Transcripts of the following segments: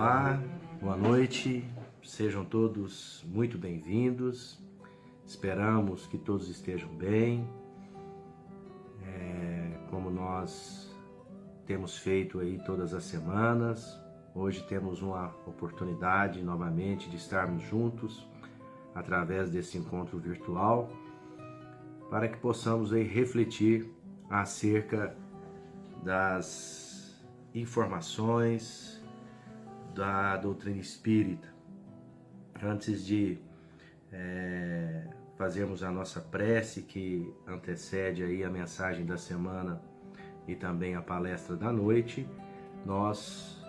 Olá, boa noite, sejam todos muito bem-vindos. Esperamos que todos estejam bem. Como nós temos feito aí todas as semanas, hoje temos uma oportunidade novamente de estarmos juntos através desse encontro virtual, para que possamos aí refletir acerca das informações da doutrina espírita. Antes de fazermos a nossa prece, que antecede aí a mensagem da semana e também a palestra da noite, nós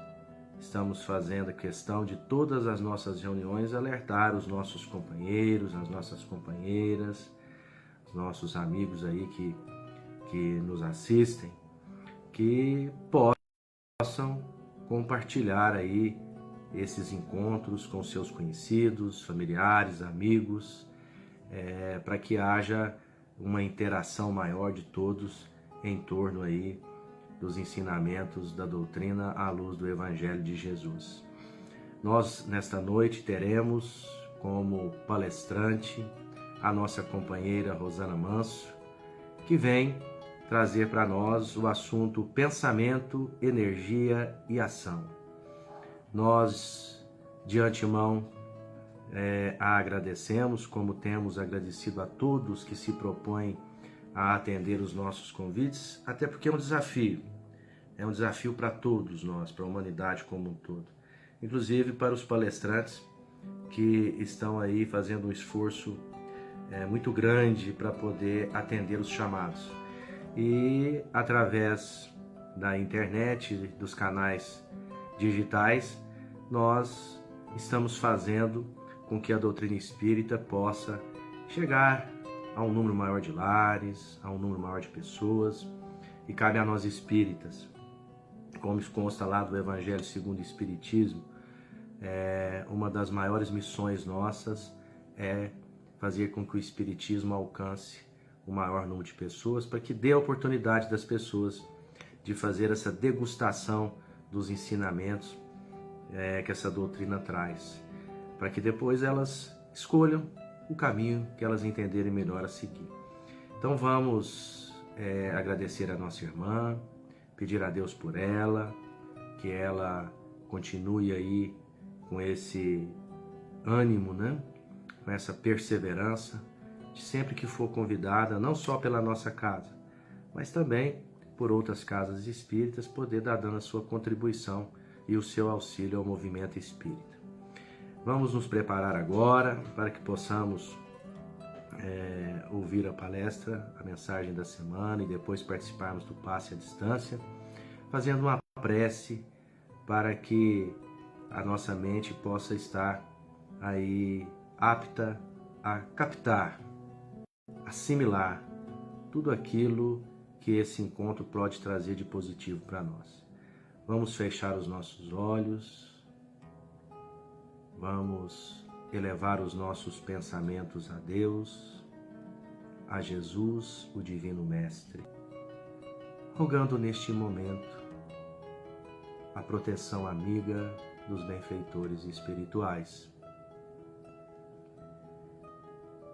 estamos fazendo a questão de todas as nossas reuniões alertar os nossos companheiros, as nossas companheiras, os nossos amigos aí que nos assistem, que possam compartilhar aí esses encontros com seus conhecidos, familiares, amigos, para que haja uma interação maior de todos em torno aí dos ensinamentos da doutrina à luz do Evangelho de Jesus. Nós, nesta noite, teremos como palestrante a nossa companheira Rosana Manso, que vem trazer para nós o assunto pensamento, energia e ação. Nós, de antemão, a agradecemos, como temos agradecido a todos que se propõem a atender os nossos convites, até porque é um desafio para todos nós, para a humanidade como um todo, inclusive para os palestrantes que estão aí fazendo um esforço muito grande para poder atender os chamados. E através da internet, dos canais digitais, nós estamos fazendo com que a doutrina espírita possa chegar a um número maior de lares, a um número maior de pessoas, e cabe a nós espíritas, como consta lá do Evangelho segundo o Espiritismo, uma das maiores missões nossas é fazer com que o Espiritismo alcance o maior número de pessoas, para que dê a oportunidade das pessoas de fazer essa degustação dos ensinamentos que essa doutrina traz, para que depois elas escolham o caminho que elas entenderem melhor a seguir. Então vamos agradecer a nossa irmã, pedir a Deus por ela, que ela continue aí com esse ânimo, com essa perseverança, de sempre que for convidada, não só pela nossa casa, mas também por outras casas espíritas, poder dar dando a sua contribuição e o seu auxílio ao movimento espírita. Vamos nos preparar agora para que possamos ouvir a palestra, a mensagem da semana, e depois participarmos do passe à distância, fazendo uma prece para que a nossa mente possa estar aí apta a captar, assimilar tudo aquilo que esse encontro pode trazer de positivo para nós. Vamos fechar os nossos olhos, vamos elevar os nossos pensamentos a Deus, a Jesus, o Divino Mestre, rogando neste momento a proteção amiga dos benfeitores espirituais.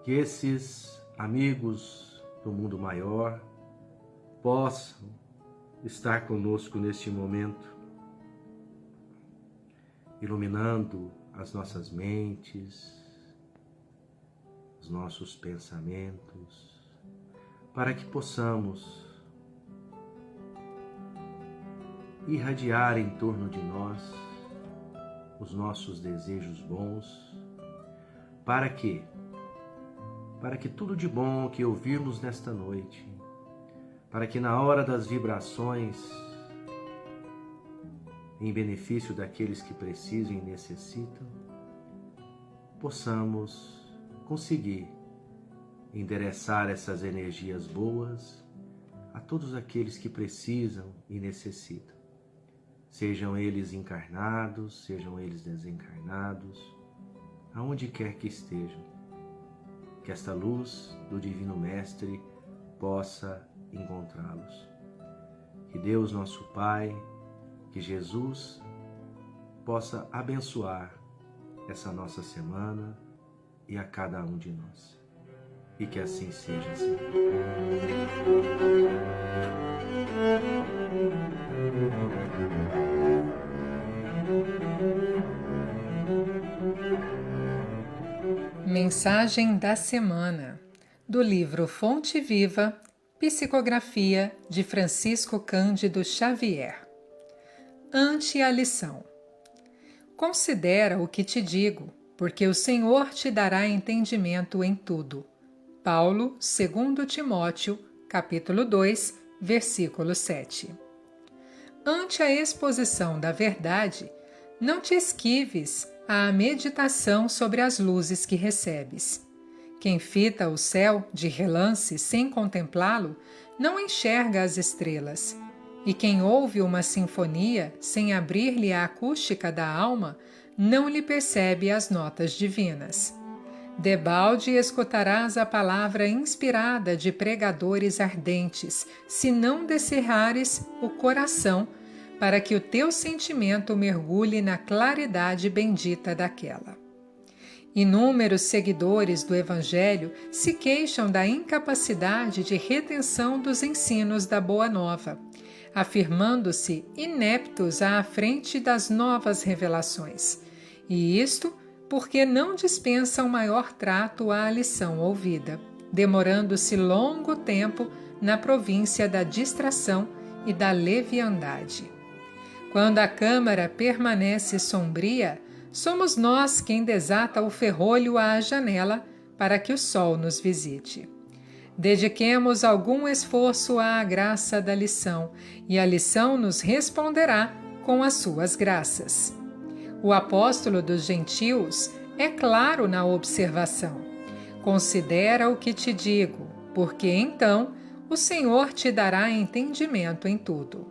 Que esses amigos do mundo maior possam estar conosco neste momento, iluminando as nossas mentes, os nossos pensamentos, para que possamos irradiar em torno de nós os nossos desejos bons, para que tudo de bom que ouvirmos nesta noite, para que na hora das vibrações em benefício daqueles que precisam e necessitam, possamos conseguir endereçar essas energias boas a todos aqueles que precisam e necessitam, sejam eles encarnados, sejam eles desencarnados, aonde quer que estejam, que esta luz do Divino Mestre possa encontrá-los. Que Deus, nosso Pai, que Jesus, possa abençoar essa nossa semana e a cada um de nós. E que assim seja, Senhor. Mensagem da semana, do livro Fonte Viva, Psicografia de Francisco Cândido Xavier. Ante a lição. Considera o que te digo, porque o Senhor te dará entendimento em tudo. Paulo, 2 Timóteo, capítulo 2, versículo 7. Ante a exposição da verdade, não te esquives à meditação sobre as luzes que recebes. Quem fita o céu de relance sem contemplá-lo, não enxerga as estrelas. E quem ouve uma sinfonia sem abrir-lhe a acústica da alma, não lhe percebe as notas divinas. Debalde escutarás a palavra inspirada de pregadores ardentes, se não descerrares o coração, para que o teu sentimento mergulhe na claridade bendita daquela. Inúmeros seguidores do Evangelho se queixam da incapacidade de retenção dos ensinos da Boa Nova, afirmando-se ineptos à frente das novas revelações. E isto porque não dispensam maior trato à lição ouvida, demorando-se longo tempo na província da distração e da leviandade. Quando a câmara permanece sombria, somos nós quem desata o ferrolho à janela para que o sol nos visite. Dediquemos algum esforço à graça da lição, e a lição nos responderá com as suas graças. O apóstolo dos gentios é claro na observação. Considera o que te digo, porque então o Senhor te dará entendimento em tudo.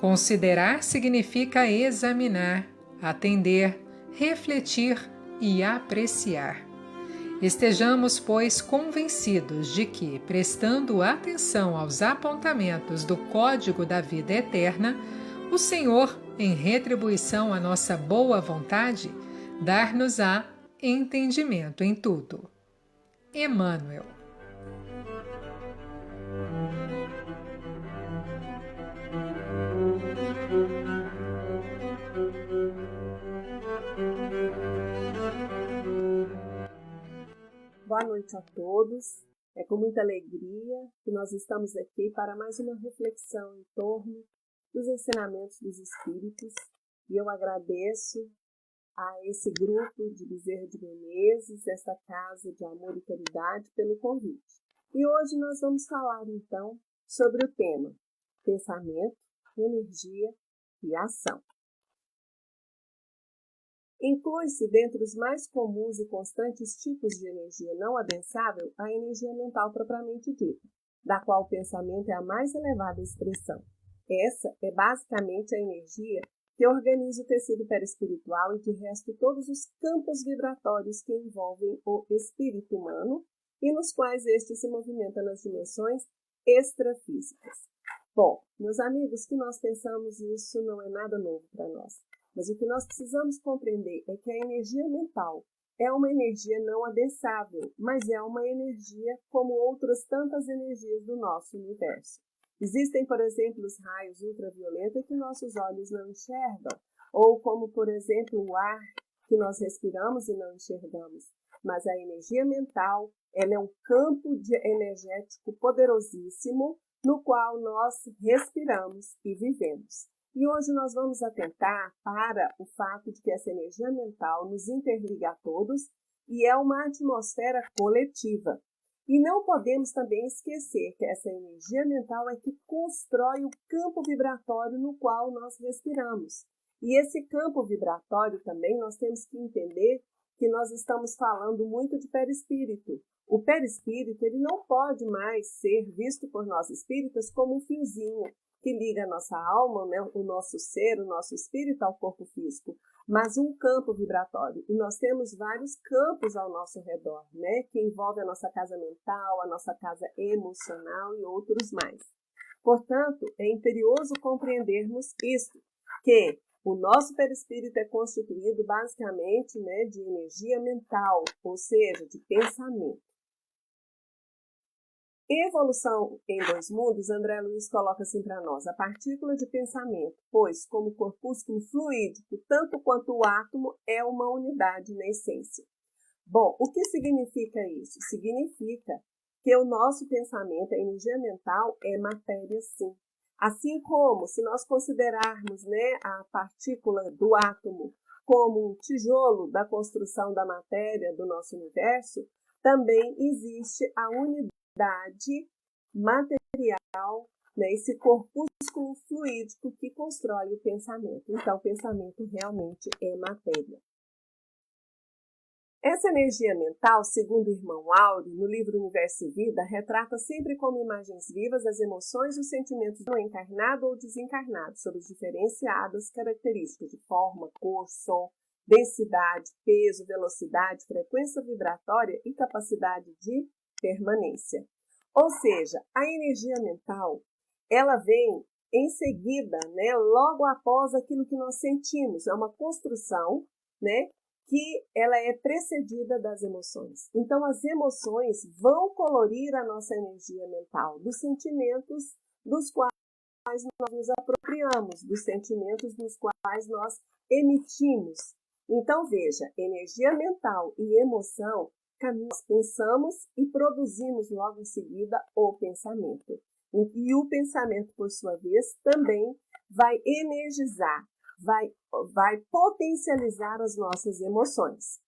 Considerar significa examinar, atender, refletir e apreciar. Estejamos, pois, convencidos de que, prestando atenção aos apontamentos do Código da Vida Eterna, o Senhor, em retribuição à nossa boa vontade, dar-nos-á entendimento em tudo. Emmanuel. Boa noite a todos. É com muita alegria que nós estamos aqui para mais uma reflexão em torno dos ensinamentos dos Espíritos. E eu agradeço a esse grupo de Bezerra de Menezes, essa Casa de Amor e Caridade, pelo convite. E hoje nós vamos falar, então, sobre o tema pensamento, energia e ação. Inclui-se dentre os mais comuns e constantes tipos de energia não adensável a energia mental propriamente dita, da qual o pensamento é a mais elevada expressão. Essa é basicamente a energia que organiza o tecido perispiritual e, de resto, todos os campos vibratórios que envolvem o espírito humano e nos quais este se movimenta nas dimensões extrafísicas. Bom, meus amigos, que nós pensamos isso não é nada novo para nós. Mas o que nós precisamos compreender é que a energia mental é uma energia não adensável, mas é uma energia como outras tantas energias do nosso universo. Existem, por exemplo, os raios ultravioletas que nossos olhos não enxergam, ou como, por exemplo, o ar que nós respiramos e não enxergamos. Mas a energia mental, ela é um campo energético poderosíssimo no qual nós respiramos e vivemos. E hoje nós vamos atentar para o fato de que essa energia mental nos interliga a todos e é uma atmosfera coletiva. E não podemos também esquecer que essa energia mental é que constrói o campo vibratório no qual nós respiramos. E esse campo vibratório também nós temos que entender que nós estamos falando muito de perispírito. O perispírito ele não pode mais ser visto por nós espíritas como um fiozinho que liga a nossa alma, né, o nosso ser, o nosso espírito ao corpo físico, mas um campo vibratório. E nós temos vários campos ao nosso redor, né, que envolve a nossa casa mental, a nossa casa emocional e outros mais. Portanto, é imperioso compreendermos isso, que O nosso perispírito é constituído basicamente, né, de energia mental, ou seja, de pensamento. Evolução em dois mundos, André Luiz coloca assim para nós: a partícula de pensamento, pois, como corpúsculo fluídico, tanto quanto o átomo, é uma unidade na essência. Bom, o que significa isso? Significa que o nosso pensamento, a energia mental, é matéria sim. Assim como, se nós considerarmos, né, a partícula do átomo como um tijolo da construção da matéria do nosso universo, também existe a unidade material, né, esse corpúsculo fluídico que constrói o pensamento. Então, o pensamento realmente é matéria. Essa energia mental, segundo o irmão Áureo, no livro Universo e Vida, retrata sempre como imagens vivas as emoções e os sentimentos do encarnado ou desencarnado, sob as diferenciadas características de forma, cor, som, densidade, peso, velocidade, frequência vibratória e capacidade de permanência. Ou seja, a energia mental, ela vem em seguida, né, logo após aquilo que nós sentimos. É uma construção, né, que ela é precedida das emoções. Então, as emoções vão colorir a nossa energia mental, dos sentimentos dos quais nós nos apropriamos, dos sentimentos dos quais nós emitimos. Então, veja, energia mental e emoção, nós pensamos e produzimos logo em seguida o pensamento. E o pensamento, por sua vez, também vai energizar, vai potencializar as nossas emoções.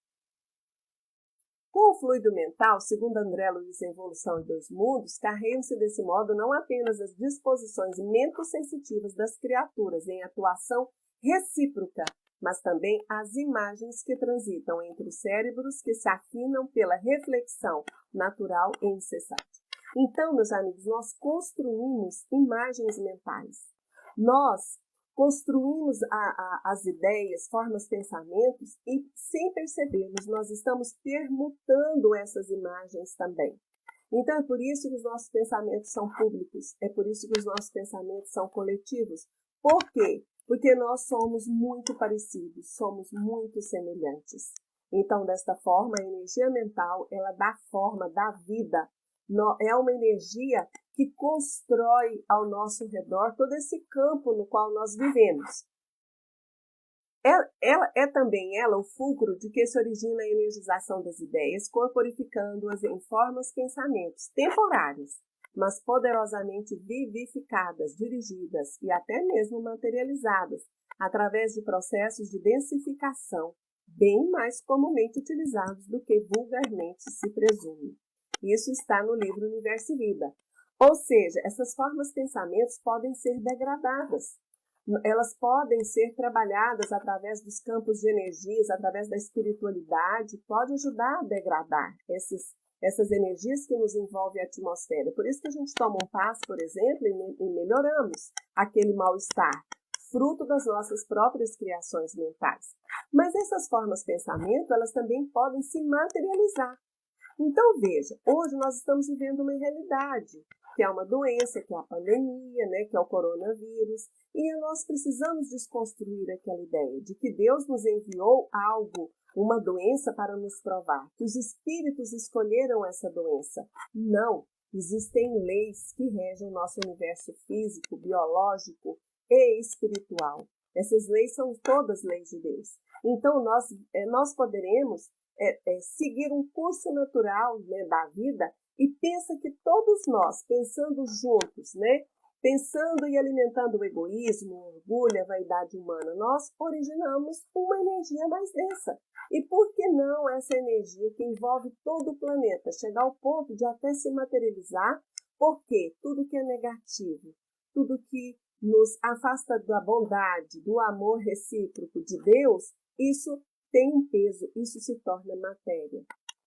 Com o fluido mental, segundo André Luiz em Evolução em Dois Mundos, carregam-se desse modo não apenas as disposições mentosensitivas das criaturas em atuação recíproca, mas também as imagens que transitam entre os cérebros que se afinam pela reflexão natural e incessante. Então, meus amigos, nós construímos imagens mentais. Nós construímos as ideias, formas, pensamentos e, sem percebermos, nós estamos permutando essas imagens também. Então, é por isso que os nossos pensamentos são públicos, é por isso que os nossos pensamentos são coletivos. Por quê? Porque nós somos muito parecidos, somos muito semelhantes. Então, desta forma, a energia mental, ela dá forma, dá vida. É uma energia que constrói ao nosso redor todo esse campo no qual nós vivemos. Também ela o fulcro de que se origina a energização das ideias, corporificando-as em formas, pensamentos temporários, mas poderosamente vivificadas, dirigidas e até mesmo materializadas, através de processos de densificação, bem mais comumente utilizados do que vulgarmente se presume. Isso está no livro Universo e Vida. Ou seja, essas formas pensamentos podem ser degradadas. Elas podem ser trabalhadas através dos campos de energias, através da espiritualidade, pode ajudar a degradar essas energias que nos envolvem a atmosfera. Por isso que a gente toma um passo, por exemplo, e melhoramos aquele mal-estar, fruto das nossas próprias criações mentais. Mas essas formas pensamento, elas também podem se materializar. Então, veja, hoje nós estamos vivendo uma realidade, que é uma doença, que é a pandemia, né, que é o coronavírus, e nós precisamos desconstruir aquela ideia de que Deus nos enviou algo, uma doença para nos provar, que os espíritos escolheram essa doença. Não, existem leis que regem o nosso universo físico, biológico e espiritual. Essas leis são todas leis de Deus. Então, nós poderemos seguir um curso natural, né, da vida, e pensa que todos nós, pensando juntos, né, pensando e alimentando o egoísmo, o orgulho, a vaidade humana, nós originamos uma energia mais densa. E por que não essa energia que envolve todo o planeta chegar ao ponto de até se materializar? Porque tudo que é negativo, tudo que nos afasta da bondade, do amor recíproco de Deus, isso tem um peso, isso se torna matéria.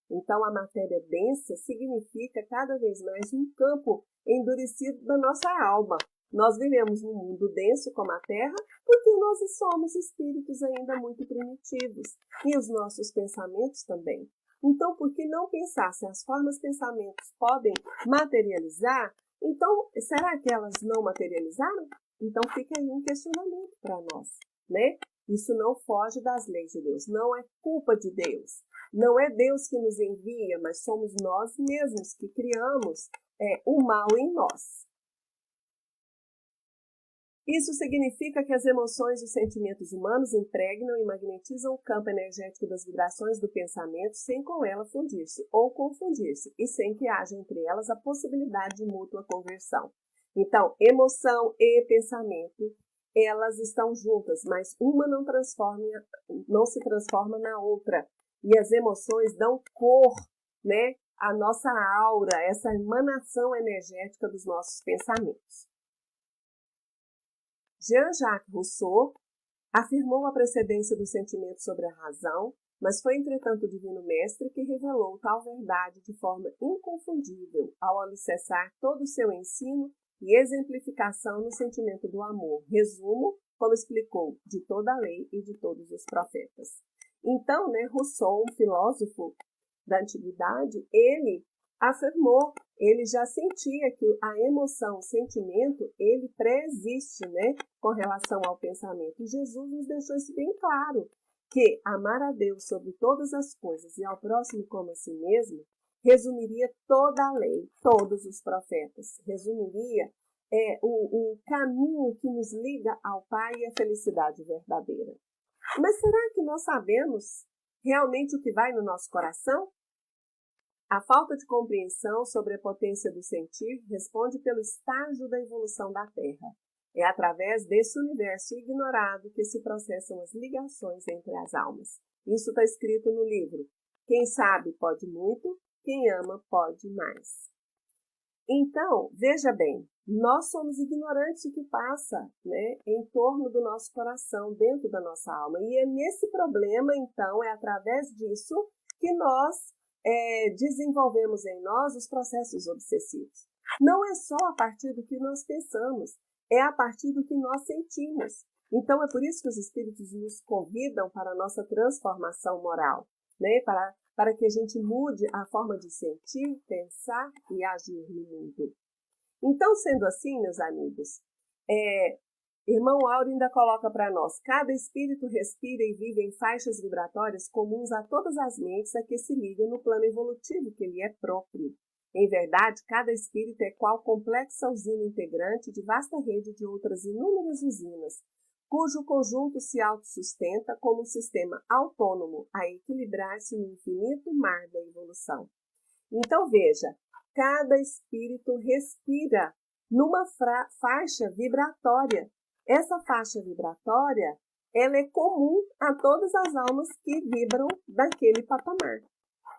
Então, a matéria densa significa cada vez mais um campo endurecido da nossa alma. Nós vivemos num mundo denso como a Terra porque nós somos espíritos ainda muito primitivos e os nossos pensamentos também. Então, por que não pensar se as formas pensamentos podem materializar? Então, será que elas não materializaram? Então, fica aí um questionamento para nós. né? Isso não foge das leis de Deus, não é culpa de Deus. Não é Deus que nos envia, mas somos nós mesmos que criamos o mal em nós. Isso significa que as emoções e os sentimentos humanos impregnam e magnetizam o campo energético das vibrações do pensamento sem com ela fundir-se ou confundir-se e sem que haja entre elas a possibilidade de mútua conversão. Então, emoção e pensamento, elas estão juntas, mas uma não se transforma na outra. E as emoções dão cor, né, à nossa aura, essa emanação energética dos nossos pensamentos. Jean-Jacques Rousseau afirmou a precedência do sentimento sobre a razão, mas foi, entretanto, o Divino Mestre que revelou tal verdade de forma inconfundível ao alicerçar todo o seu ensino e exemplificação no sentimento do amor. Resumo, como explicou, de toda a lei e de todos os profetas. Então, Rousseau, um filósofo da antiguidade, ele afirmou, ele já sentia que a emoção, o sentimento, ele pré-existe, com relação ao pensamento. E Jesus nos deixou isso bem claro, que amar a Deus sobre todas as coisas e ao próximo como a si mesmo, resumiria toda a lei, todos os profetas, resumiria o caminho que nos liga ao Pai e à felicidade verdadeira. Mas será que nós sabemos realmente o que vai no nosso coração? A falta de compreensão sobre a potência do sentir responde pelo estágio da evolução da Terra. É através desse universo ignorado que se processam as ligações entre as almas. Isso está escrito no livro. Quem sabe pode muito, quem ama pode mais. Então, veja bem, nós somos ignorantes do que passa, em torno do nosso coração, dentro da nossa alma. E é nesse problema, então, é através disso que nós desenvolvemos em nós os processos obsessivos. Não é só a partir do que nós pensamos, é a partir do que nós sentimos. Então, é por isso que os espíritos nos convidam para a nossa transformação moral, para que a gente mude a forma de sentir, pensar e agir no mundo. Então, sendo assim, meus amigos, Irmão Áureo ainda coloca para nós: cada espírito respira e vive em faixas vibratórias comuns a todas as mentes a que se ligam no plano evolutivo que lhe é próprio. Em verdade, cada espírito é qual complexa usina integrante de vasta rede de outras inúmeras usinas, cujo conjunto se autossustenta como um sistema autônomo a equilibrar-se no infinito mar da evolução. Então veja, cada espírito respira numa faixa vibratória. Essa faixa vibratória, ela é comum a todas as almas que vibram daquele patamar.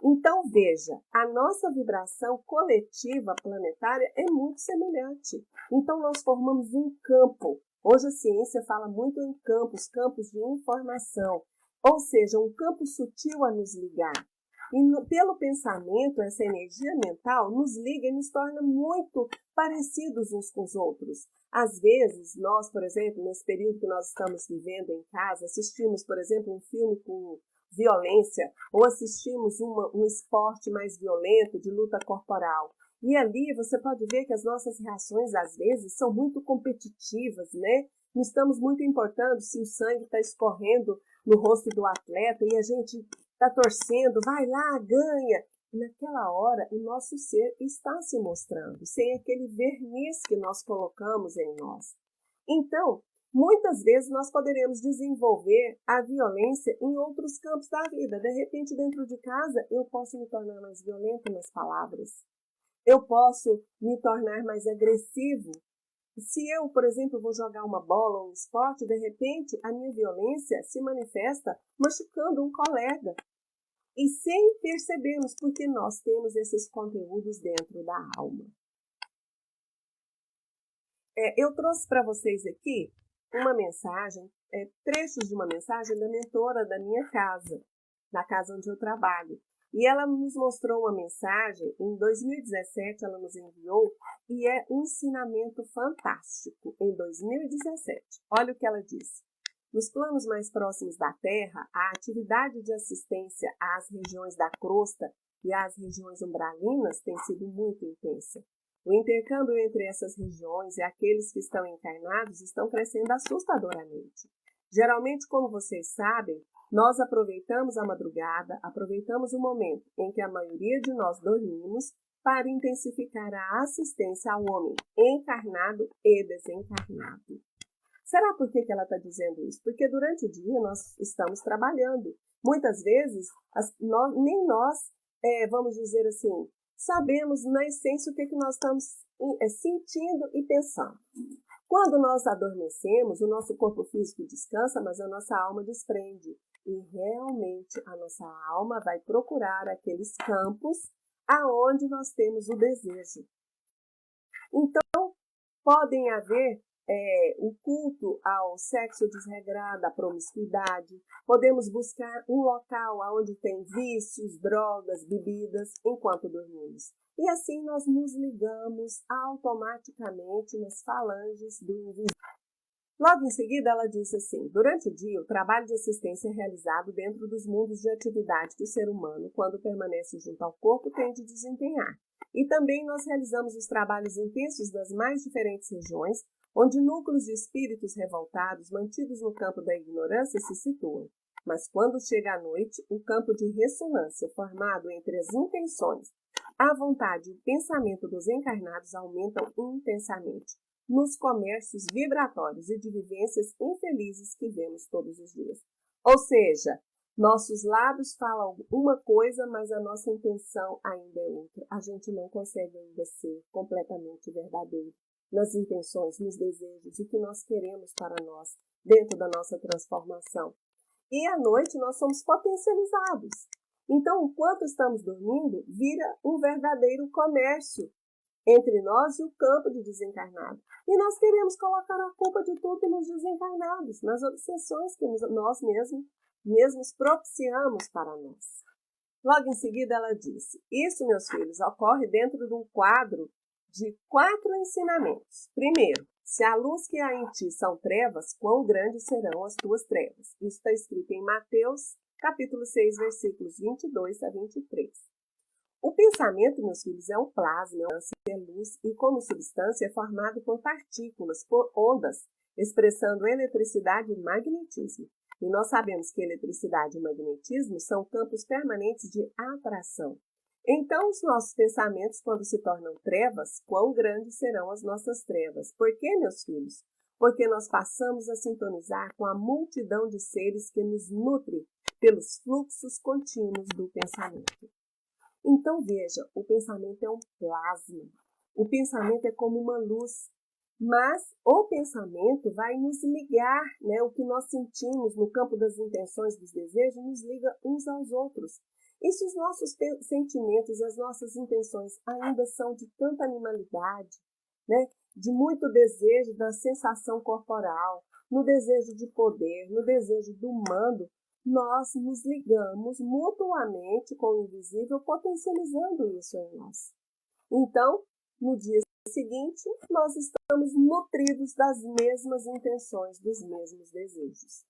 Então, veja, a nossa vibração coletiva planetária é muito semelhante. Então, nós formamos um campo. Hoje a ciência fala muito em campos de informação, ou seja, um campo sutil a nos ligar. E pelo pensamento, essa energia mental nos liga e nos torna muito parecidos uns com os outros. Às vezes, nós, por exemplo, nesse período que nós estamos vivendo em casa, assistimos, por exemplo, um filme com violência ou assistimos um esporte mais violento, de luta corporal. E ali você pode ver que as nossas reações, às vezes, são muito competitivas, Não estamos muito importando se o sangue está escorrendo no rosto do atleta e a gente está torcendo, vai lá, ganha. E naquela hora, o nosso ser está se mostrando, sem aquele verniz que nós colocamos em nós. Então, muitas vezes nós poderemos desenvolver a violência em outros campos da vida. De repente, dentro de casa, eu posso me tornar mais violenta nas palavras. Eu posso me tornar mais agressivo. Se eu, por exemplo, vou jogar uma bola ou um esporte, de repente, a minha violência se manifesta machucando um colega. E sem percebermos, porque nós temos esses conteúdos dentro da alma. Eu trouxe para vocês aqui uma mensagem, trechos de uma mensagem da mentora da minha casa, da casa onde eu trabalho. E ela nos mostrou uma mensagem, em 2017 ela nos enviou, e é um ensinamento fantástico, em 2017. Olha o que ela disse. Nos planos mais próximos da Terra, a atividade de assistência às regiões da crosta e às regiões umbralinas tem sido muito intensa. O intercâmbio entre essas regiões e aqueles que estão encarnados estão crescendo assustadoramente. Geralmente, como vocês sabem, nós aproveitamos a madrugada, aproveitamos o momento em que a maioria de nós dormimos para intensificar a assistência ao homem encarnado e desencarnado. Será por que ela está dizendo isso? Porque durante o dia nós estamos trabalhando. Muitas vezes, nem nós, vamos dizer assim, sabemos na essência o que nós estamos sentindo e pensando. Quando nós adormecemos, o nosso corpo físico descansa, mas a nossa alma desprende. E realmente a nossa alma vai procurar aqueles campos aonde nós temos o desejo. Então, podem haver o culto ao sexo desregrado, à promiscuidade. Podemos buscar um local onde tem vícios, drogas, bebidas, enquanto dormimos. E assim nós nos ligamos automaticamente nas falanges do invisível. Logo em seguida, ela disse assim: durante o dia, o trabalho de assistência é realizado dentro dos mundos de atividade que o ser humano, quando permanece junto ao corpo, tem de desempenhar. E também nós realizamos os trabalhos intensos das mais diferentes regiões, onde núcleos de espíritos revoltados, mantidos no campo da ignorância, se situam. Mas quando chega a noite, o campo de ressonância formado entre as intenções, a vontade e o pensamento dos encarnados aumentam intensamente nos comércios vibratórios e de vivências infelizes que vemos todos os dias. Ou seja, nossos lábios falam uma coisa, mas a nossa intenção ainda é outra. A gente não consegue ainda ser completamente verdadeiro nas intenções, nos desejos, o que nós queremos para nós, dentro da nossa transformação. E à noite nós somos potencializados. Então, enquanto estamos dormindo, vira um verdadeiro comércio entre nós e o campo de desencarnado. E nós queremos colocar a culpa de tudo nos desencarnados, nas obsessões que nós mesmos propiciamos para nós. Logo em seguida ela disse: isso, meus filhos, ocorre dentro de um quadro de 4 ensinamentos. Primeiro, se a luz que há em ti são trevas, quão grandes serão as tuas trevas. Isso está escrito em Mateus, capítulo 6, versículos 22 a 23. O pensamento, meus filhos, é um plasma, é luz e, como substância, é formado por partículas, por ondas, expressando eletricidade e magnetismo. E nós sabemos que eletricidade e magnetismo são campos permanentes de atração. Então, os nossos pensamentos, quando se tornam trevas, quão grandes serão as nossas trevas? Por quê, meus filhos? Porque nós passamos a sintonizar com a multidão de seres que nos nutre pelos fluxos contínuos do pensamento. Então, veja, o pensamento é um plasma. O pensamento é como uma luz. Mas o pensamento vai nos ligar, né? O que nós sentimos no campo das intenções, dos desejos, nos liga uns aos outros. E se os nossos sentimentos e as nossas intenções ainda são de tanta animalidade, né? De muito desejo da sensação corporal, no desejo de poder, no desejo do mando, nós nos ligamos mutuamente com o invisível, potencializando isso em nós. Então, no dia seguinte, nós estamos nutridos das mesmas intenções, dos mesmos desejos.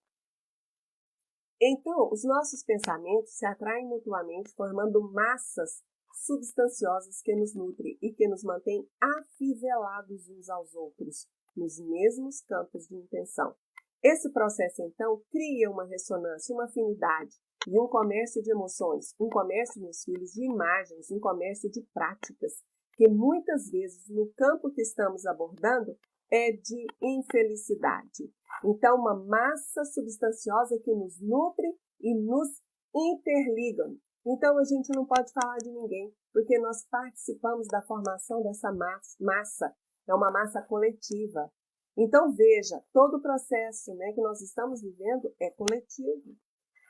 Então, os nossos pensamentos se atraem mutuamente, formando massas substanciosas que nos nutrem e que nos mantêm afivelados uns aos outros, nos mesmos campos de intenção. Esse processo, então, cria uma ressonância, uma afinidade e um comércio de emoções, um comércio, meus filhos, de imagens, um comércio de práticas, que muitas vezes, no campo que estamos abordando, é de infelicidade. Então, uma massa substanciosa que nos nutre e nos interliga. Então, a gente não pode falar de ninguém, porque nós participamos da formação dessa massa. É uma massa coletiva. Então, veja, todo o processo, né, que nós estamos vivendo é coletivo.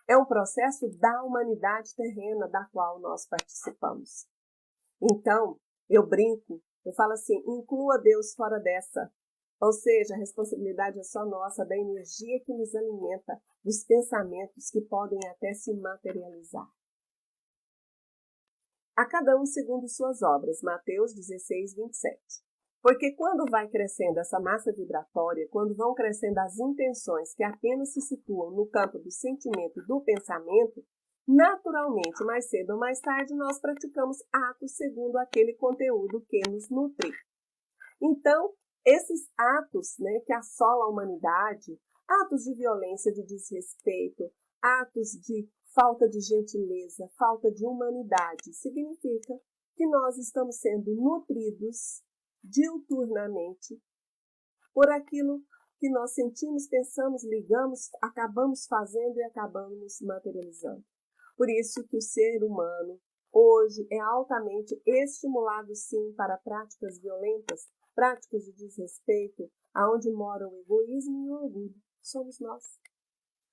É um processo da humanidade terrena da qual nós participamos. Então, eu brinco, eu falo assim, inclua Deus fora dessa. Ou seja, a responsabilidade é só nossa, da energia que nos alimenta, dos pensamentos que podem até se materializar. A cada um segundo suas obras, Mateus 16, 27. Porque quando vai crescendo essa massa vibratória, quando vão crescendo as intenções que apenas se situam no campo do sentimento e do pensamento, naturalmente, mais cedo ou mais tarde, nós praticamos atos segundo aquele conteúdo que nos nutre. Então, esses atos, né, que assolam a humanidade, Atos de violência, de desrespeito, atos de falta de gentileza, falta de humanidade, significa que nós estamos sendo nutridos diuturnamente por aquilo que nós sentimos, pensamos, ligamos, acabamos fazendo e acabamos materializando. Por isso que o ser humano hoje é altamente estimulado, sim, para práticas violentas, práticas de desrespeito, aonde mora o egoísmo e o orgulho. Somos nós.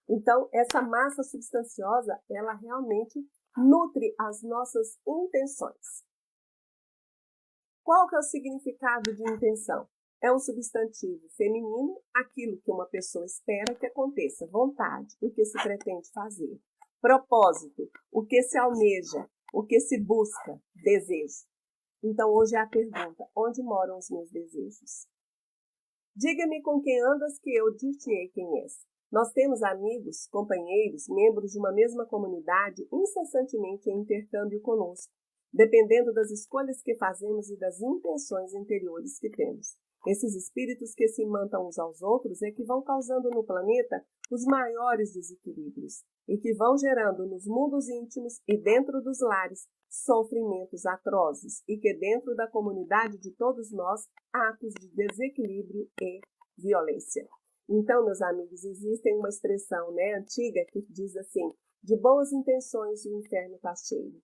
Então, essa massa substanciosa, ela realmente nutre as nossas intenções. Qual que é o significado de intenção? É um substantivo feminino, aquilo que uma pessoa espera que aconteça. Vontade, o que se pretende fazer. Propósito, o que se almeja, o que se busca. Desejo. Então, hoje é a pergunta: onde moram os meus desejos? Diga-me com quem andas que eu dir-te-ei quem és. Nós temos amigos, companheiros, membros de uma mesma comunidade incessantemente em intercâmbio conosco, dependendo das escolhas que fazemos e das intenções interiores que temos. Esses espíritos que se imantam uns aos outros é que vão causando no planeta os maiores desequilíbrios e que vão gerando nos mundos íntimos e dentro dos lares sofrimentos atrozes e que dentro da comunidade de todos nós atos de desequilíbrio e violência. Então, meus amigos, existe uma expressão antiga que diz assim: de boas intenções o inferno está cheio.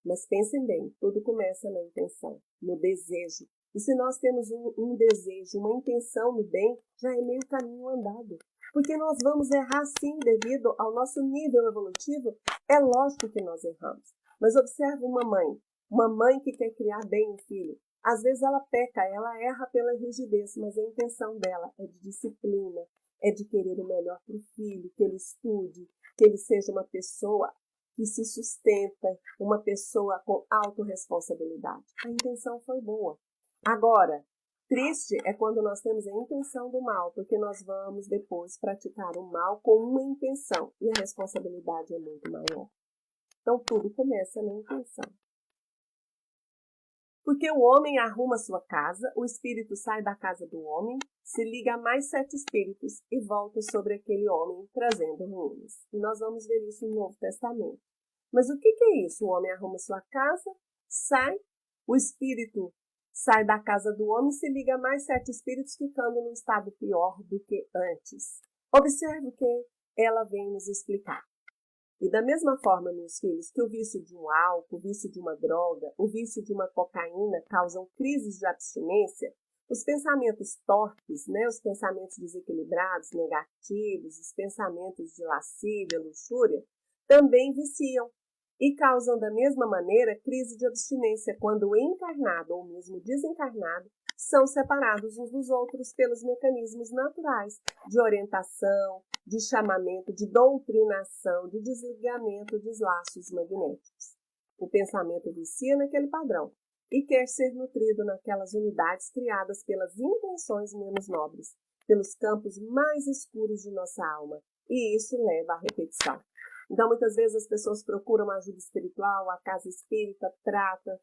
Mas pensem bem, tudo começa na intenção, no desejo. E se nós temos um desejo, uma intenção no bem, já é meio caminho andado. Porque nós vamos errar sim devido ao nosso nível evolutivo. É lógico que nós erramos. Mas observe uma mãe que quer criar bem o filho. Às vezes ela peca, ela erra pela rigidez, mas a intenção dela é de disciplina, é de querer o melhor para o filho, que ele estude, que ele seja uma pessoa que se sustenta, uma pessoa com autorresponsabilidade. A intenção foi boa. Agora, triste é quando nós temos a intenção do mal, porque nós vamos depois praticar o mal com uma intenção e a responsabilidade é muito maior. Então, tudo começa na intenção. Porque o homem arruma sua casa, o espírito sai da casa do homem, se liga a mais 7 espíritos e volta sobre aquele homem, trazendo ruínas. E nós vamos ver isso no Novo Testamento. Mas o que é isso? O homem arruma sua casa, sai, o espírito sai da casa do homem e se liga a mais 7 espíritos, ficando num estado pior do que antes. Observe o que ela vem nos explicar. E da mesma forma, meus filhos, que o vício de um álcool, o vício de uma droga, o vício de uma cocaína causam crises de abstinência, os pensamentos torpes, os pensamentos desequilibrados, negativos, os pensamentos de lascívia, luxúria, também viciam e causam da mesma maneira crise de abstinência quando o encarnado ou mesmo desencarnado são separados uns dos outros pelos mecanismos naturais de orientação, de chamamento, de doutrinação, de desligamento dos laços magnéticos. O pensamento vicia naquele padrão e quer ser nutrido naquelas unidades criadas pelas intenções menos nobres, pelos campos mais escuros de nossa alma, e isso leva à repetição. Então, muitas vezes as pessoas procuram ajuda espiritual, a casa espírita trata,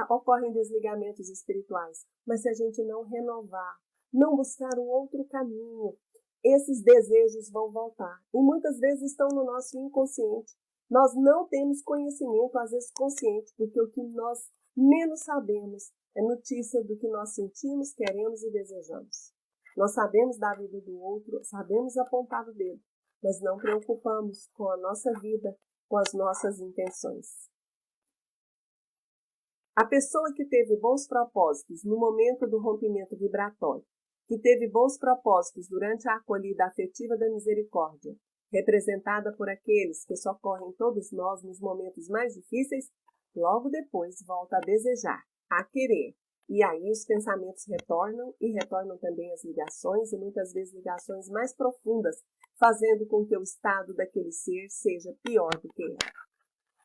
ocorrem desligamentos espirituais. Mas se a gente não renovar, não buscar um outro caminho, esses desejos vão voltar. E muitas vezes estão no nosso inconsciente. Nós não temos conhecimento, às vezes consciente, porque o que nós menos sabemos é notícia do que nós sentimos, queremos e desejamos. Nós sabemos da vida do outro, sabemos apontar o dedo, mas não preocupamos com a nossa vida, com as nossas intenções. A pessoa que teve bons propósitos no momento do rompimento vibratório, que teve bons propósitos durante a acolhida afetiva da misericórdia, representada por aqueles que socorrem todos nós nos momentos mais difíceis, logo depois volta a desejar, a querer. E aí os pensamentos retornam e retornam também as ligações, e muitas vezes ligações mais profundas, fazendo com que o estado daquele ser seja pior do que era.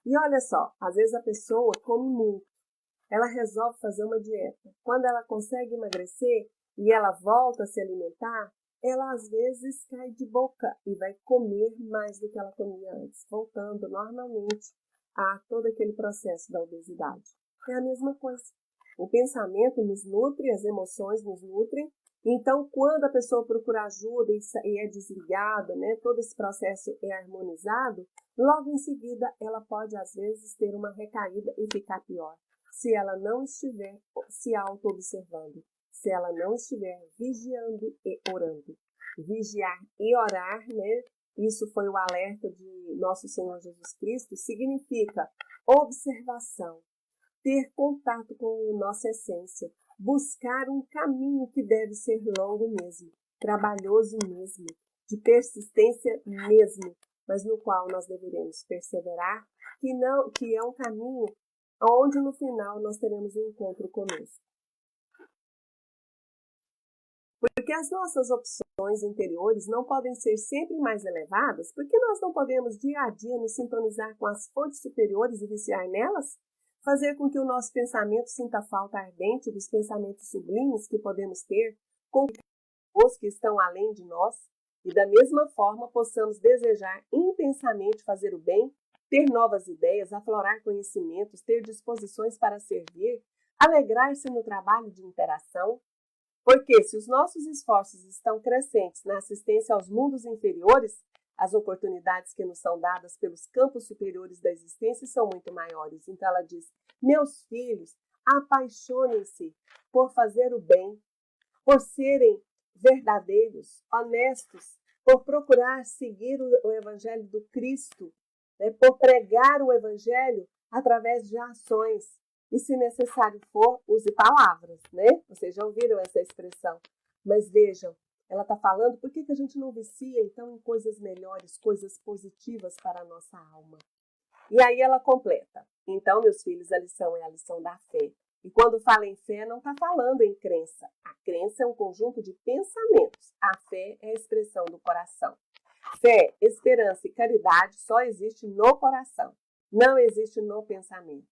E olha só, às vezes a pessoa come muito, ela resolve fazer uma dieta. Quando ela consegue emagrecer e ela volta a se alimentar, ela às vezes cai de boca e vai comer mais do que ela comia antes, voltando normalmente a todo aquele processo da obesidade. É a mesma coisa. O pensamento nos nutre, as emoções nos nutrem, Então, quando a pessoa procura ajuda e é desligada, né, todo esse processo é harmonizado, logo em seguida ela pode, às vezes, ter uma recaída e ficar pior, se ela não estiver se auto-observando, se ela não estiver vigiando e orando. Vigiar e orar, né, isso foi o alerta de nosso Senhor Jesus Cristo, significa observação, ter contato com nossa essência, buscar um caminho que deve ser longo mesmo, trabalhoso mesmo, de persistência mesmo, mas no qual nós deveremos perseverar, que é um caminho onde no final nós teremos um encontro conosco. Porque as nossas opções interiores não podem ser sempre mais elevadas, porque nós não podemos dia a dia nos sintonizar com as fontes superiores e viciar nelas? Fazer com que o nosso pensamento sinta falta ardente dos pensamentos sublimes que podemos ter com os que estão além de nós, e da mesma forma possamos desejar intensamente fazer o bem, ter novas ideias, aflorar conhecimentos, ter disposições para servir, alegrar-se no trabalho de interação. Porque se os nossos esforços estão crescentes na assistência aos mundos inferiores, as oportunidades que nos são dadas pelos campos superiores da existência são muito maiores. Então ela diz, meus filhos, apaixonem-se por fazer o bem, por serem verdadeiros, honestos, por procurar seguir o Evangelho do Cristo, né, por pregar o Evangelho através de ações. E se necessário for, use palavras, né? Vocês já ouviram essa expressão. Mas vejam, ela está falando, por que a gente não vicia, então, em coisas melhores, coisas positivas para a nossa alma? E aí ela completa. Então, meus filhos, a lição é a lição da fé. E quando fala em fé, não está falando em crença. A crença é um conjunto de pensamentos. A fé é a expressão do coração. Fé, esperança e caridade só existe no coração. Não existe no pensamento.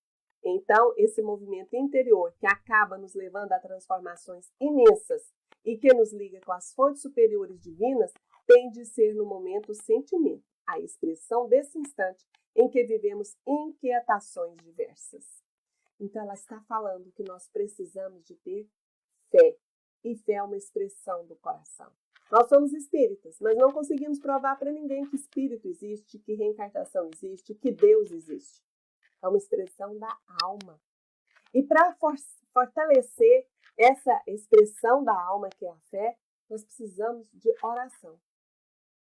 Então, esse movimento interior que acaba nos levando a transformações imensas e que nos liga com as fontes superiores divinas, tem de ser no momento o sentimento, a expressão desse instante em que vivemos inquietações diversas. Então, ela está falando que nós precisamos de ter fé, e fé é uma expressão do coração. Nós somos espíritas, mas não conseguimos provar para ninguém que espírito existe, que reencarnação existe, que Deus existe. É uma expressão da alma. E para fortalecer essa expressão da alma, que é a fé, nós precisamos de oração.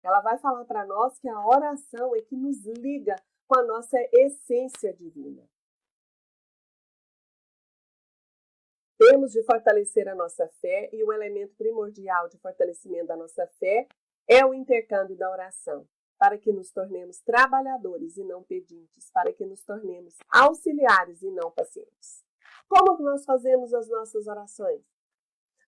Ela vai falar para nós que a oração é que nos liga com a nossa essência divina. Temos de fortalecer a nossa fé e o elemento primordial de fortalecimento da nossa fé é o intercâmbio da oração, para que nos tornemos trabalhadores e não pedintes, para que nos tornemos auxiliares e não pacientes. Como que nós fazemos as nossas orações?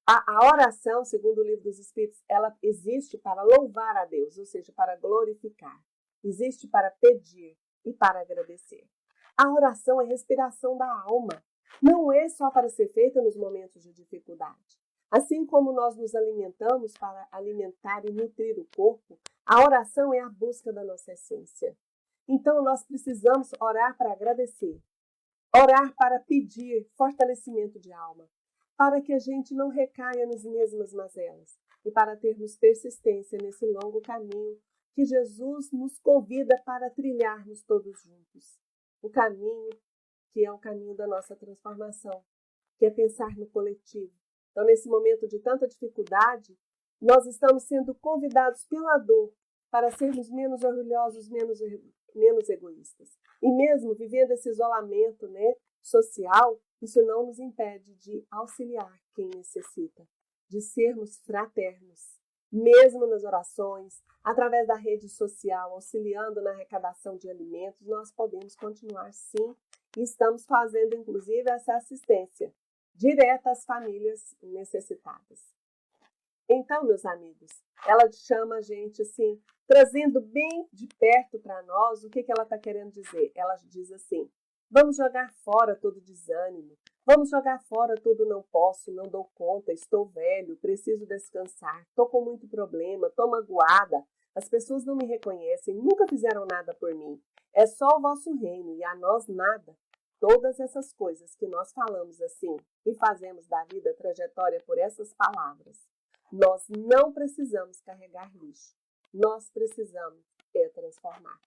A oração, segundo o Livro dos Espíritos, ela existe para louvar a Deus, ou seja, para glorificar. Existe para pedir e para agradecer. A oração é respiração da alma. Não é só para ser feita nos momentos de dificuldade. Assim como nós nos alimentamos para alimentar e nutrir o corpo, a oração é a busca da nossa essência. Então, nós precisamos orar para agradecer, orar para pedir fortalecimento de alma, para que a gente não recaia nas mesmas mazelas e para termos persistência nesse longo caminho que Jesus nos convida para trilharmos todos juntos. O caminho que é o caminho da nossa transformação, que é pensar no coletivo. Então, nesse momento de tanta dificuldade, nós estamos sendo convidados pela dor para sermos menos orgulhosos, menos egoístas. E mesmo vivendo esse isolamento, né, social, isso não nos impede de auxiliar quem necessita, de sermos fraternos. Mesmo nas orações, através da rede social, auxiliando na arrecadação de alimentos, nós podemos continuar sim, e estamos fazendo inclusive essa assistência direta às famílias necessitadas. Então, meus amigos, ela chama a gente assim, trazendo bem de perto para nós o que ela está querendo dizer. Ela diz assim, vamos jogar fora todo desânimo, vamos jogar fora todo não posso, não dou conta, estou velho, preciso descansar, estou com muito problema, estou magoada, as pessoas não me reconhecem, nunca fizeram nada por mim, é só o vosso reino e a nós nada. Todas essas coisas que nós falamos assim e fazemos da vida trajetória por essas palavras, Nós não precisamos carregar lixo. Nós precisamos transformar.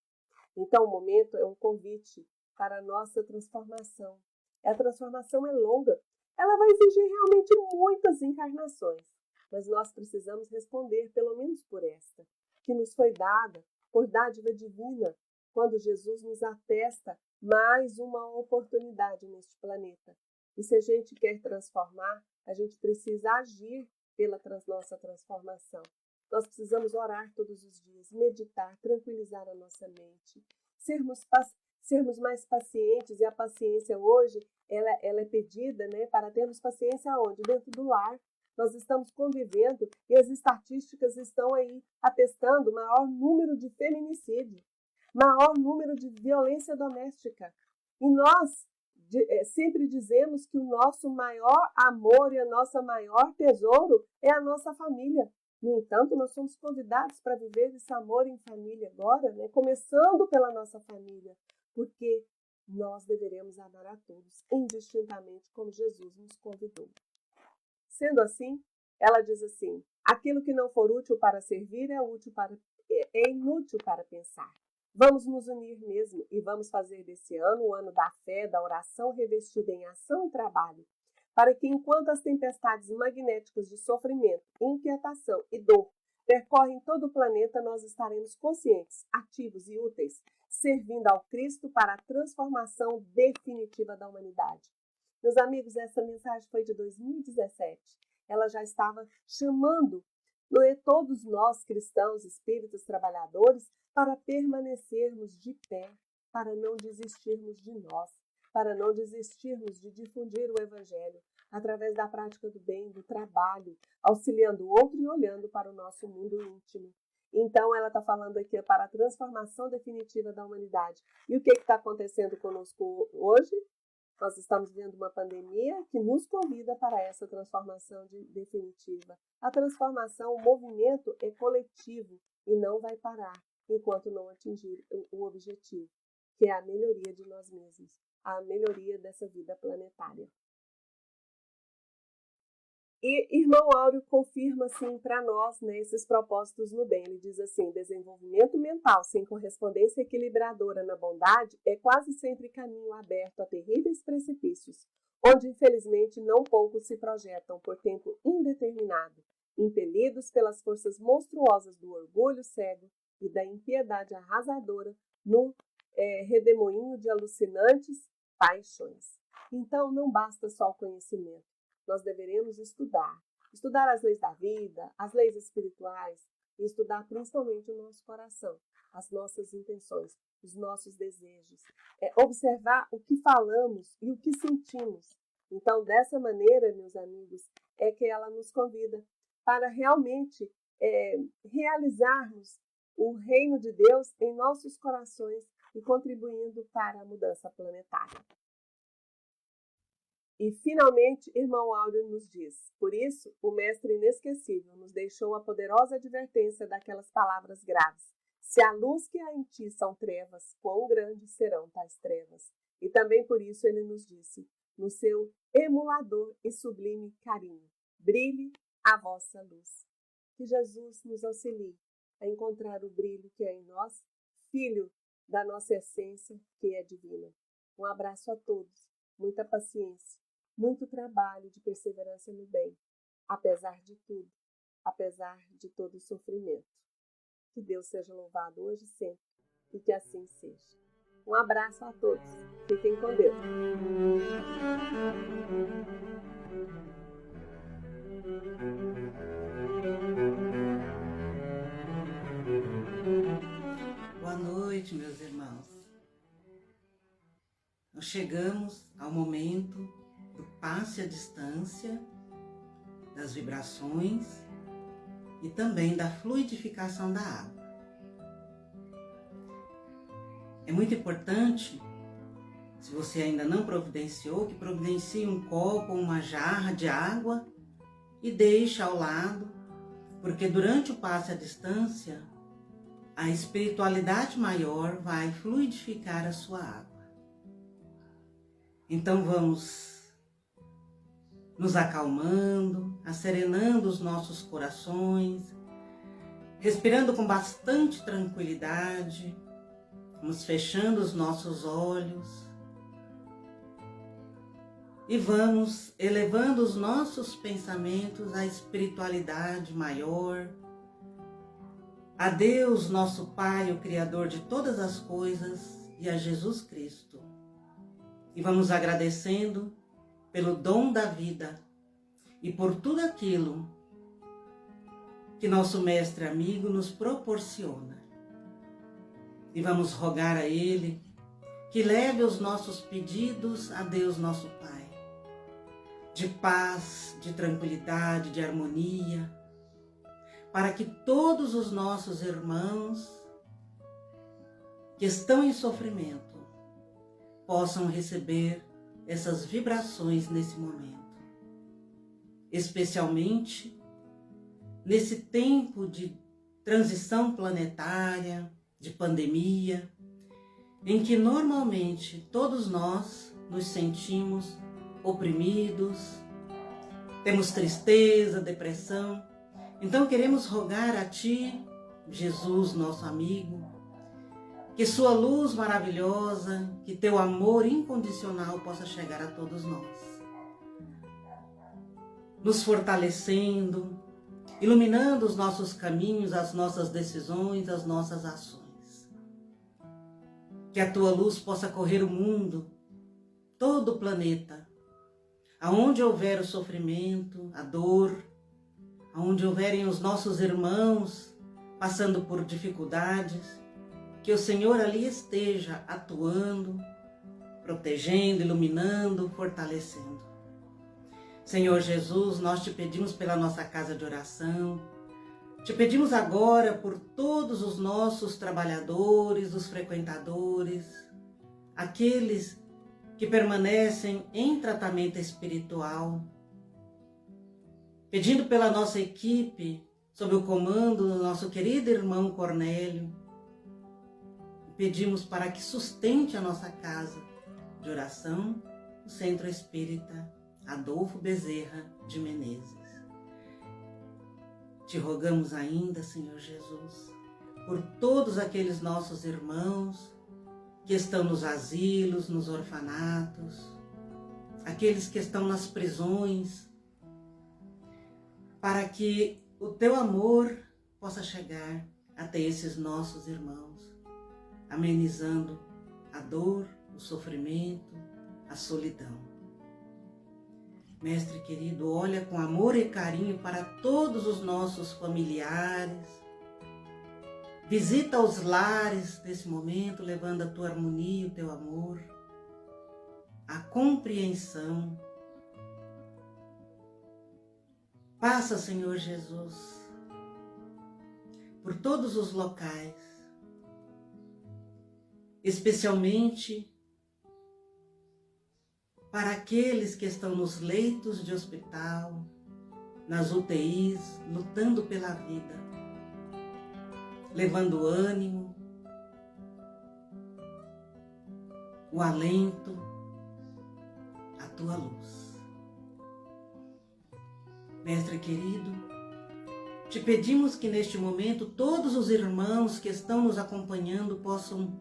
Então, o momento é um convite para a nossa transformação. A transformação é longa. Ela vai exigir realmente muitas encarnações. Mas nós precisamos responder, pelo menos por esta, que nos foi dada por dádiva divina, quando Jesus nos atesta mais uma oportunidade neste planeta. E se a gente quer transformar, a gente precisa agir pela nossa transformação. Nós precisamos orar todos os dias, meditar, tranquilizar a nossa mente, sermos mais pacientes. E a paciência hoje, ela é pedida, né, para termos paciência aonde? Dentro do lar. Nós estamos convivendo e as estatísticas estão aí atestando maior número de feminicídio, maior número de violência doméstica. E nós sempre dizemos que o nosso maior amor e o nosso maior tesouro é a nossa família. No entanto, nós somos convidados para viver esse amor em família agora, né? Começando pela nossa família, porque nós deveremos amar a todos, indistintamente, como Jesus nos convidou. Sendo assim, ela diz assim: aquilo que não for útil para servir é inútil para pensar. Vamos nos unir mesmo e vamos fazer desse ano o ano da fé, da oração revestida em ação e trabalho, para que enquanto as tempestades magnéticas de sofrimento, inquietação e dor percorrem todo o planeta, nós estaremos conscientes, ativos e úteis, servindo ao Cristo para a transformação definitiva da humanidade. Meus amigos, essa mensagem foi de 2017. Ela já estava chamando todos nós, cristãos, espíritas, trabalhadores, para permanecermos de pé, para não desistirmos de nós, para não desistirmos de difundir o Evangelho através da prática do bem, do trabalho, auxiliando o outro e olhando para o nosso mundo íntimo. Então, ela está falando aqui para a transformação definitiva da humanidade. E o que está acontecendo conosco hoje? Nós estamos vendo uma pandemia que nos convida para essa transformação definitiva. A transformação, o movimento é coletivo e não vai parar enquanto não atingir o objetivo, que é a melhoria de nós mesmos, a melhoria dessa vida planetária. E irmão Áureo confirma assim para nós, né, esses propósitos no bem. Ele diz assim: desenvolvimento mental sem correspondência equilibradora na bondade é quase sempre caminho aberto a terríveis precipícios, onde infelizmente não poucos se projetam por tempo indeterminado, impelidos pelas forças monstruosas do orgulho cego e da impiedade arrasadora no redemoinho de alucinantes paixões. Então não basta só o conhecimento. Nós deveremos estudar as leis da vida, as leis espirituais, e estudar principalmente o nosso coração, as nossas intenções, os nossos desejos, observar o que falamos e o que sentimos. Então, dessa maneira, meus amigos, é que ela nos convida para realmente realizarmos o reino de Deus em nossos corações e contribuindo para a mudança planetária. E, finalmente, irmão Áureo nos diz: por isso, o Mestre inesquecível nos deixou a poderosa advertência daquelas palavras graves: se a luz que há em ti são trevas, quão grandes serão tais trevas? E também por isso ele nos disse, no seu emulador e sublime carinho: brilhe a vossa luz. Que Jesus nos auxilie a encontrar o brilho que é em nós, filho da nossa essência, que é divina. Um abraço a todos, muita paciência, muito trabalho de perseverança no bem, apesar de tudo, apesar de todo o sofrimento. Que Deus seja louvado hoje e sempre, e que assim seja. Um abraço a todos. Fiquem com Deus. Boa noite, meus irmãos. Nós chegamos ao momento do passe à distância, das vibrações e também da fluidificação da água. É muito importante, se você ainda não providenciou, que providencie um copo ou uma jarra de água e deixe ao lado, porque durante o passe à distância, a espiritualidade maior vai fluidificar a sua água. Então vamos nos acalmando, asserenando os nossos corações, respirando com bastante tranquilidade. Vamos fechando os nossos olhos e vamos elevando os nossos pensamentos à espiritualidade maior, a Deus, nosso Pai, o Criador de todas as coisas, e a Jesus Cristo. E vamos agradecendo pelo dom da vida e por tudo aquilo que nosso mestre amigo nos proporciona. E vamos rogar a Ele que leve os nossos pedidos a Deus, nosso Pai, de paz, de tranquilidade, de harmonia, para que todos os nossos irmãos que estão em sofrimento possam receber essas vibrações nesse momento, especialmente nesse tempo de transição planetária, de pandemia, em que normalmente todos nós nos sentimos oprimidos, temos tristeza, depressão. Então queremos rogar a Ti, Jesus, nosso amigo, que Sua luz maravilhosa, que Teu amor incondicional possa chegar a todos nós, nos fortalecendo, iluminando os nossos caminhos, as nossas decisões, as nossas ações. Que a Tua luz possa correr o mundo, todo o planeta, aonde houver o sofrimento, a dor, aonde houverem os nossos irmãos passando por dificuldades, que o Senhor ali esteja atuando, protegendo, iluminando, fortalecendo. Senhor Jesus, nós Te pedimos pela nossa casa de oração, Te pedimos agora por todos os nossos trabalhadores, os frequentadores, aqueles que permanecem em tratamento espiritual, pedindo pela nossa equipe, sob o comando do nosso querido irmão Cornélio, pedimos para que sustente a nossa casa de oração, o Centro Espírita Adolfo Bezerra de Menezes. Te rogamos ainda, Senhor Jesus, por todos aqueles nossos irmãos que estão nos asilos, nos orfanatos, aqueles que estão nas prisões, para que o Teu amor possa chegar até esses nossos irmãos, amenizando a dor, o sofrimento, a solidão. Mestre querido, olha com amor e carinho para todos os nossos familiares. Visita os lares nesse momento, levando a Tua harmonia, o Teu amor, a compreensão. Passa, Senhor Jesus, por todos os locais, especialmente para aqueles que estão nos leitos de hospital, nas UTIs, lutando pela vida, levando ânimo, o alento, a Tua luz. Mestre querido, Te pedimos que neste momento todos os irmãos que estão nos acompanhando possam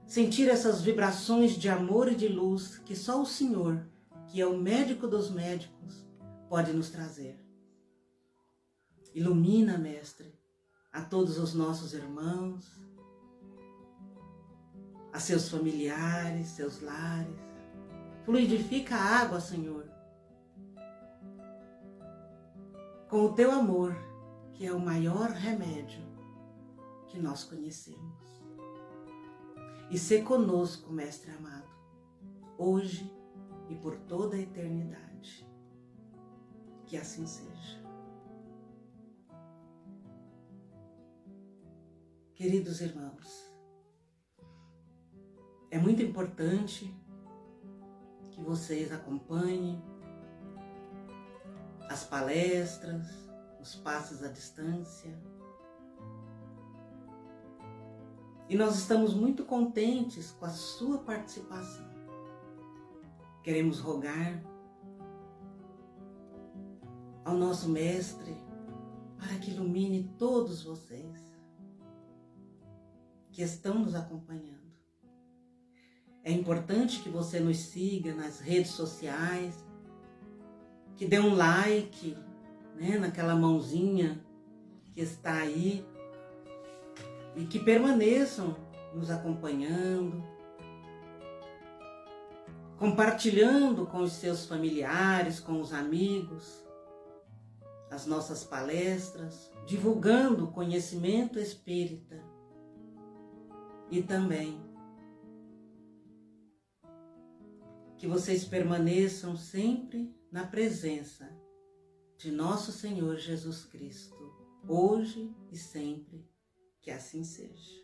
sentir essas vibrações de amor e de luz que só o Senhor, que é o médico dos médicos, pode nos trazer. Ilumina, Mestre, a todos os nossos irmãos, a seus familiares, seus lares. Fluidifica a água, Senhor, com o Teu amor, que é o maior remédio que nós conhecemos. E sê conosco, Mestre amado, hoje e por toda a eternidade. Que assim seja. Queridos irmãos, é muito importante que vocês acompanhem as palestras, os passos à distância. E nós estamos muito contentes com a sua participação. Queremos rogar ao nosso Mestre para que ilumine todos vocês que estão nos acompanhando. É importante que você nos siga nas redes sociais, que dê um like, né, naquela mãozinha que está aí e que permaneçam nos acompanhando, compartilhando com os seus familiares, com os amigos, as nossas palestras, divulgando o conhecimento espírita e também que vocês permaneçam sempre na presença de nosso Senhor Jesus Cristo, hoje e sempre, que assim seja.